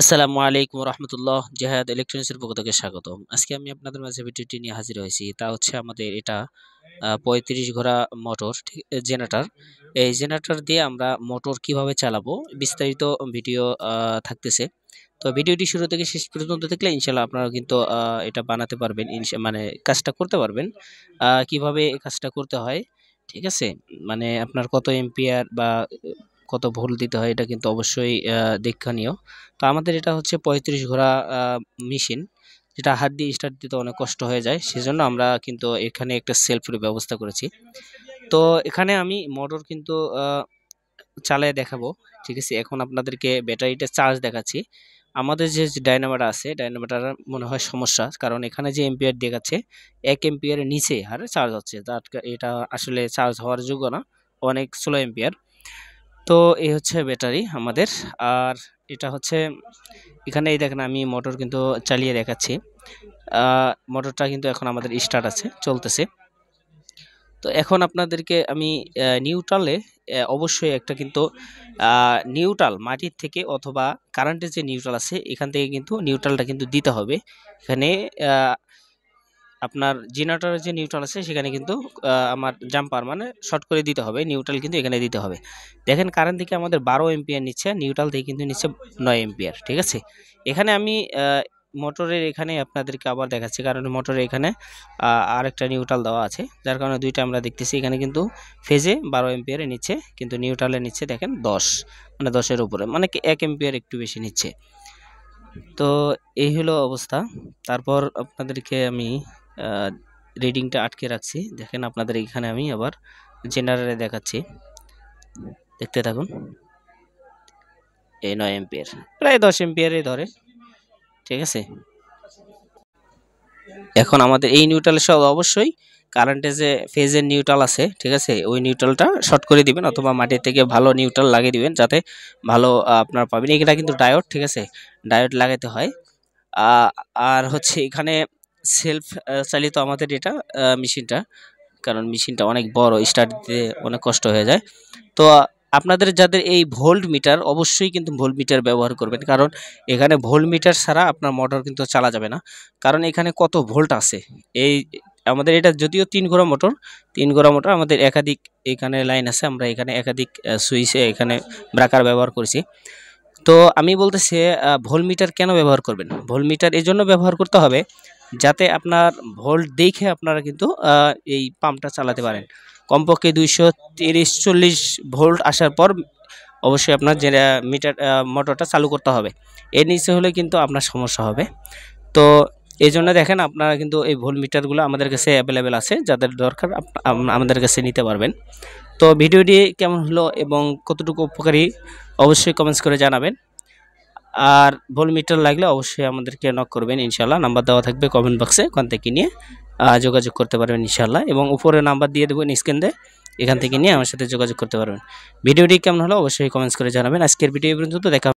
আসসালামু আলাইকুম রহমতুল্লাহ। জেহাদ ইলেকট্রনিক্সের পক্ষ থেকে স্বাগতম। আজকে আমি আপনাদের মাঝে ভিডিওটি নিয়ে হাজির হয়েছি। তা হচ্ছে আমাদের এটা ৩৫ ঘোড়া মোটর জেনারেটর। এই জেনারেটর দিয়ে আমরা মোটর কিভাবে চালাবো বিস্তারিত ভিডিও থাকতেছে। তো ভিডিওটি শুরু থেকে শেষ পর্যন্ত দেখলে ইনশাল্লাহ আপনারা কিন্তু এটা বানাতে পারবেন, মানে কাজটা করতে পারবেন। কিভাবে এই কাজটা করতে হয়, ঠিক আছে? মানে আপনার কত এম্পিয়ার বা কত ভোল্ট দিতে হয় এটা কিন্তু অবশ্যই দীক্ষণীয়। তো আমাদের এটা হচ্ছে ৩৫ ঘোড়া মেশিন, যেটা হাত দিয়ে স্টার্ট দিতে অনেক কষ্ট হয়ে যায়। সেজন্য আমরা কিন্তু এখানে একটা সেলফের ব্যবস্থা করেছি। তো এখানে আমি মোটর কিন্তু চালিয়ে দেখাবো, ঠিক আছে? এখন আপনাদেরকে ব্যাটারিটা চার্জ দেখাচ্ছি। আমাদের যে ডায়নামাটা আছে, ডায়নামাটার মনে হয় সমস্যা, কারণ এখানে যে এম্পিয়ার দেখাচ্ছে ১ এম্পিয়ারের নিচে হারে চার্জ হচ্ছে। এটা আসলে চার্জ হওয়ার যোগ্য না, অনেক স্লো এম্পিয়ার। তো এই হচ্ছে ব্যাটারি আমাদের। আর এটা হচ্ছে এখানে এই দেখেন আমি মোটর কিন্তু চালিয়ে দেখাচ্ছি। মোটরটা কিন্তু এখন আমাদের স্টার্ট আছে, চলতেছে। তো এখন আপনাদেরকে আমি নিউট্রালে অবশ্যই একটা কিন্তু নিউট্রাল মাটির থেকে অথবা কারেন্টের যে নিউট্রাল আছে এখান থেকে কিন্তু নিউট্রালটা কিন্তু দিতে হবে। এখানে আপনার জেনারেটরের যে নিউট্রাল আছে সেখানে কিন্তু আমার জাম্পার মানে শর্ট করে দিতে হবে, নিউট্রাল কিন্তু এখানে দিতে হবে। দেখেন কারেন্ট থেকে আমাদের ১২ এম্পিয়ার নিচ্ছে, নিউট্রাল থেকে কিন্তু নিচ্ছে ৯ এম্পিয়ার, ঠিক আছে? এখানে আমি মোটরের এখানে আপনাদেরকে আবার দেখাচ্ছি, কারণ মোটরের এখানে আরেকটা নিউট্রাল দেওয়া আছে, যার কারণে দুইটা আমরা দেখতেছি। এখানে কিন্তু ফেজে ১২ এম্পিয়ারে নিচ্ছে, কিন্তু নিউট্রালে নিচ্ছে দেখেন ১০, মানে ১০-এর উপরে, মানে ১ এম্পিয়ার একটু বেশি নিচ্ছে। তো এই হলো অবস্থা। তারপর আপনাদেরকে আমি রিডিংটা আটকে রাখছি। দেখেন আপনাদের এখানে আমি আবার জেনারেলে দেখাচ্ছি, দেখতে থাকুন। এই ৯ এম্পিয়ার, প্রায় ১০ এম্পিয়ারে ধরে, ঠিক আছে? এখন আমাদের এই নিউট্রালের সহ অবশ্যই কারেন্টে যে ফেজের নিউট্রাল আছে, ঠিক আছে, ওই নিউট্রালটা শর্ট করে দিবেন অথবা মাটির থেকে ভালো নিউট্রাল লাগিয়ে দিবেন, যাতে ভালো আপনার পাবেন। এটা কিন্তু ডায়োড, ঠিক আছে, ডায়োড লাগাতে হয়। আর হচ্ছে এখানে সেলফ চালিত আমাদের এটা মেশিনটা, কারণ মেশিনটা অনেক বড়, স্টার্ট দিতে অনেক কষ্ট হয়ে যায়। তো আপনাদের যাদের এই ভোল্ট মিটার, অবশ্যই কিন্তু ভোল্ট মিটার ব্যবহার করবেন, কারণ এখানে ভোল্ট মিটার ছাড়া আপনার মোটর কিন্তু চালা যাবে না। কারণ এখানে কত ভোল্ট আছে, এই আমাদের এটা যদিও ৩ ঘোড়া মোটর, ৩ ঘোড়া মোটর আমাদের একাধিক এখানে লাইন আছে, আমরা এখানে একাধিক সুইচে এখানে ব্রেকার ব্যবহার করেছি। তো আমি বলতেছি ভোল্ট মিটার কেন ব্যবহার করবেন? ভোল্ট মিটার এই জন্য ব্যবহার করতে হবে যাতে আপনার ভোল্ট দেখে আপনারা কিন্তু এই পাম্পটা চালাতে পারেন। কমপক্ষে ২৩০-৪০ ভোল্ট আসার পর অবশ্যই আপনার যে মোটরটা চালু করতে হবে। এর নিচে হলে কিন্তু আপনার সমস্যা হবে। তো এই জন্য দেখেন আপনারা কিন্তু এই ভোল্ট মিটারগুলো আমাদের কাছে অ্যাভেলেবেল আছে, যাদের দরকার আমাদের কাছে নিতে পারবেন। তো ভিডিওটি কেমন হলো এবং কতটুকু উপকারী অবশ্যই কমেন্টস করে জানাবেন। আর ভোল্ট মিটার লাগলে অবশ্যই আমাদেরকে নক করবেন, ইনশাল্লাহ। নাম্বার দেওয়া থাকবে কমেন্ট বক্সে, ওখান থেকে নিয়ে যোগাযোগ করতে পারবেন ইনশাল্লাহ, এবং উপরে নাম্বার দিয়ে দেবেন স্ক্রিনে, এখান থেকে নিয়ে আমার সাথে যোগাযোগ করতে পারবেন। ভিডিওটি কেমন হলো অবশ্যই কমেন্টস করে জানাবেন। আজকের ভিডিও পর্যন্ত দেখা